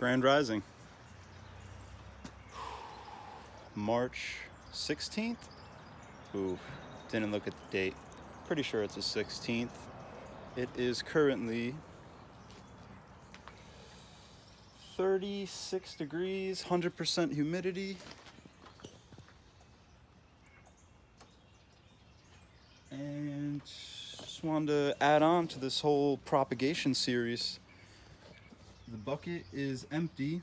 Grand Rising. March 16th? Ooh, didn't look at the date. Pretty sure it's the 16th. It is currently 36 degrees, 100% humidity. And just wanted to add on to this whole propagation series. The bucket is empty.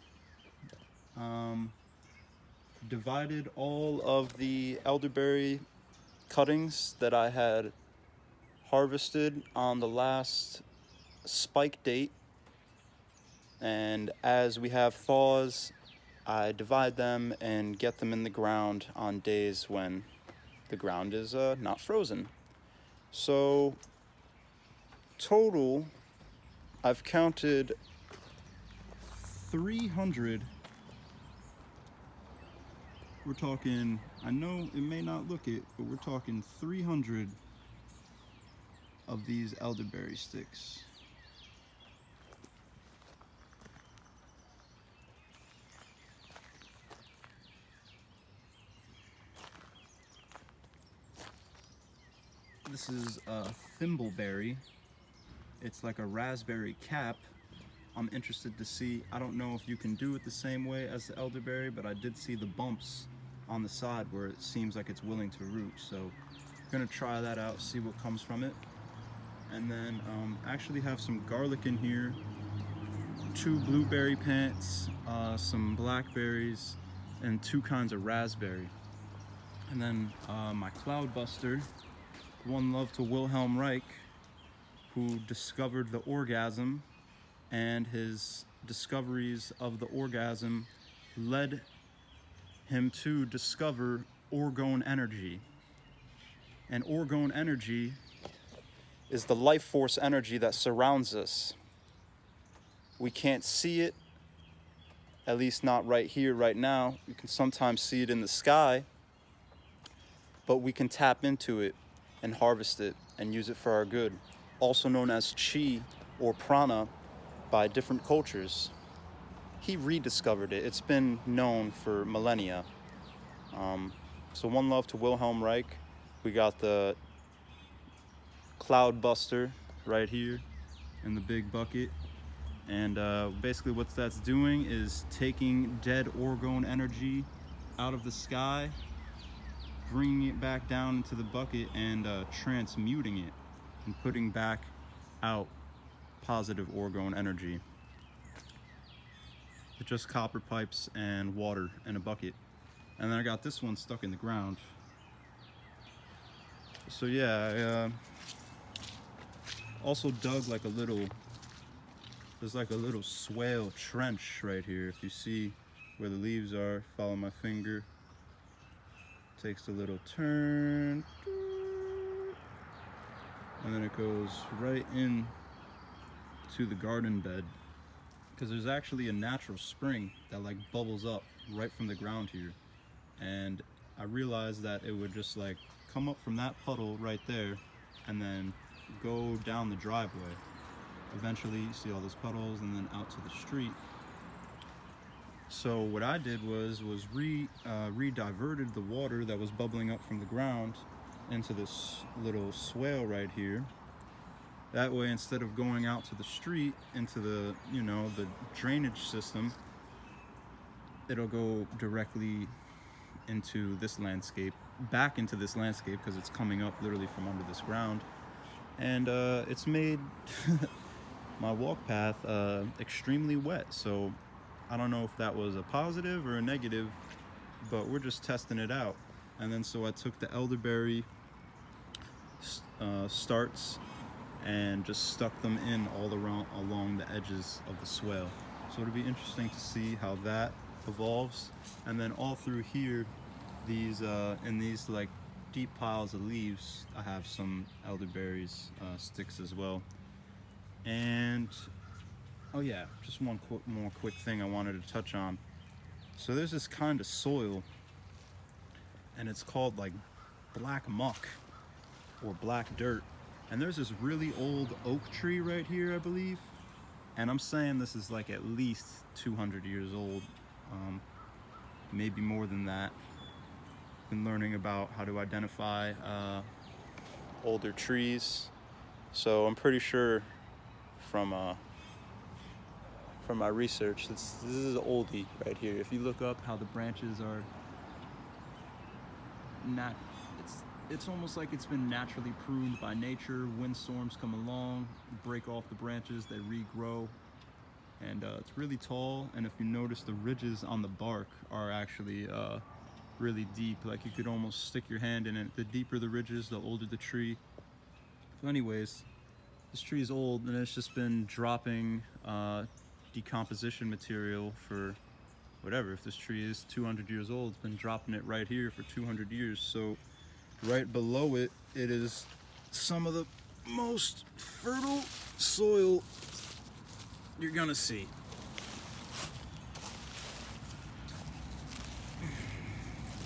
Divided all of the elderberry cuttings that I had harvested on the last spike date. And as we have thaws, I divide them and get them in the ground on days when the ground is not frozen. So total, I've counted 300. We're talking, I know it may not look it, but we're talking 300 of these elderberry sticks. This is a thimbleberry. It's like a raspberry cap. I'm interested to see, I don't know if you can do it the same way as the elderberry, but I did see the bumps on the side where it seems like it's willing to root. So I'm gonna try that out, see what comes from it. And then actually have some garlic in here, 2 blueberry plants, some blackberries, and 2 kinds of raspberry. And then my cloudbuster, one love to Wilhelm Reich, who discovered the orgasm, and his discoveries of the orgasm led him to discover orgone energy. And orgone energy is the life force energy that surrounds us. We can't see it, at least not right here, right now. You can sometimes see it in the sky, but we can tap into it and harvest it and use it for our good. Also known as chi or prana by different cultures. He rediscovered it. It's been known for millennia. So one love to Wilhelm Reich. We got the cloudbuster right here in the big bucket. And basically what that's doing is taking dead orgone energy out of the sky, bringing it back down into the bucket and transmuting it and putting back out positive orgone energy. It's just copper pipes and water in a bucket. And then I got this one stuck in the ground. So yeah, I also dug like there's like a little swale trench right here. If you see where the leaves are, follow my finger. Takes a little turn, and then it goes right in to the garden bed, because there's actually a natural spring that like bubbles up right from the ground here. And I realized that it would just like come up from that puddle right there and then go down the driveway. Eventually you see all those puddles and then out to the street. So what I did was re-diverted the water that was bubbling up from the ground into this little swale right here. That way, instead of going out to the street into the, the drainage system, it'll go directly into this landscape, back into this landscape, because it's coming up literally from under this ground. And it's made my walk path extremely wet. So I don't know if that was a positive or a negative, but we're just testing it out. And then so I took the elderberry starts and just stuck them in all around along the edges of the swale. So it'll be interesting to see how that evolves. And then all through here, these in these like deep piles of leaves, I have some elderberries sticks as well. And oh yeah, just one more quick thing I wanted to touch on. So there's this kind of soil, and it's called like black muck or black dirt. And there's this really old oak tree right here, I believe. And I'm saying this is like at least 200 years old, maybe more than that. Been learning about how to identify older trees, so I'm pretty sure from my research, this is an oldie right here. If you look up how the branches are not, it's almost like it's been naturally pruned by nature. Windstorms come along, break off the branches, they regrow, and it's really tall. And if you notice, the ridges on the bark are actually really deep. Like you could almost stick your hand in it. The deeper the ridges, the older the tree. So anyways, this tree is old, and it's just been dropping decomposition material for whatever. If this tree is 200 years old, it's been dropping it right here for 200 years. So right below it, it is some of the most fertile soil you're gonna see.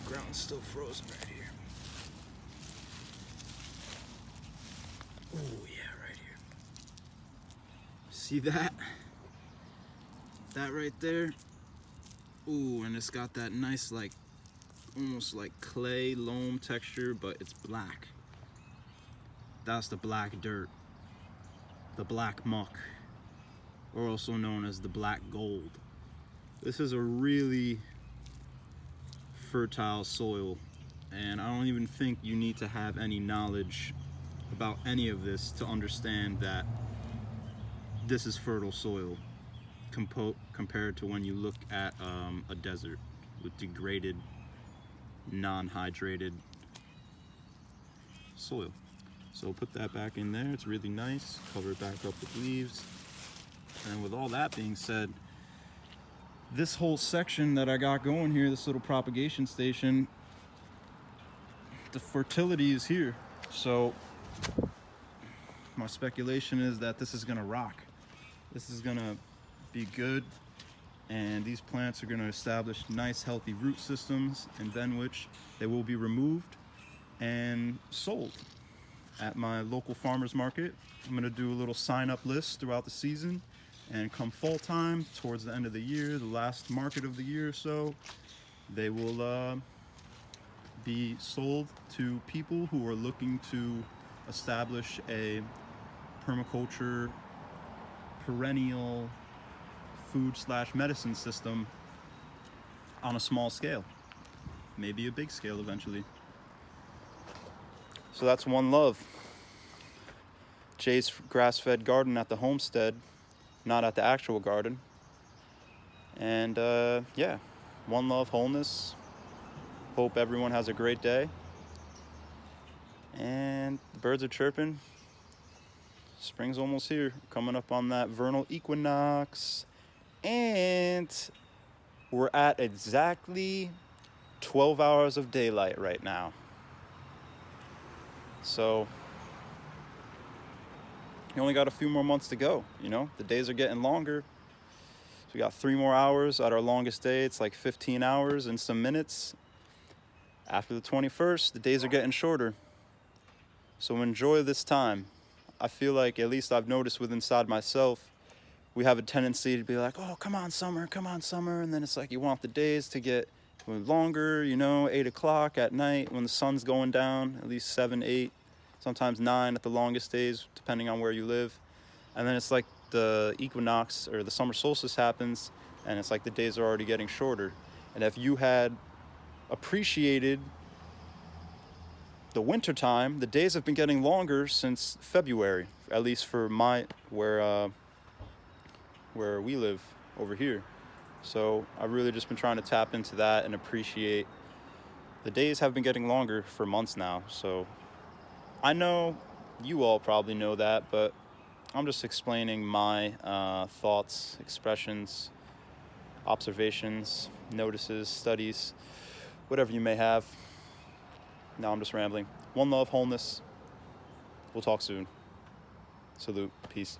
Ground's still frozen right here. Oh yeah, right here. See that? That right there? Ooh, and it's got that nice, like, almost like clay loam texture, but it's black. That's the black dirt, the black muck, or also known as the black gold. This is a really fertile soil, and I don't even think you need to have any knowledge about any of this to understand that this is fertile soil compared to when you look at a desert with degraded, non-hydrated soil. So put that back in there. It's really nice. Cover it back up with leaves. And with all that being said, this whole section that I got going here, this little propagation station, the fertility is here. So my speculation is that this is gonna rock. This is gonna be good, and these plants are gonna establish nice healthy root systems, and then which they will be removed and sold at my local farmers market. I'm gonna do a little sign up list throughout the season, and come fall time, towards the end of the year, the last market of the year or so, they will be sold to people who are looking to establish a permaculture perennial food/medicine system on a small scale, maybe a big scale eventually. So that's one love. Jay's grass-fed garden at the Homestead, not at the actual garden. And yeah, one love, wholeness. Hope everyone has a great day. And the birds are chirping. Spring's almost here, coming up on that vernal equinox. And we're at exactly 12 hours of daylight right now. So you only got a few more months to go, you know? The days are getting longer. So we got 3 more hours. At our longest day, it's like 15 hours and some minutes. After the 21st, the days are getting shorter. So enjoy this time. I feel like, at least I've noticed with inside myself, we have a tendency to be like, oh, come on, summer. And then it's like you want the days to get longer, you know, 8 o'clock at night when the sun's going down, at least 7, 8, sometimes 9 at the longest days, depending on where you live. And then it's like the equinox or the summer solstice happens, and it's like the days are already getting shorter. And if you had appreciated the winter time, the days have been getting longer since February, at least for where we live over here. So I've really just been trying to tap into that and appreciate the days have been getting longer for months now. So I know you all probably know that, but I'm just explaining my thoughts, expressions, observations, notices, studies, whatever you may have. Now I'm just rambling. One love, wholeness. We'll talk soon. Salute. Peace.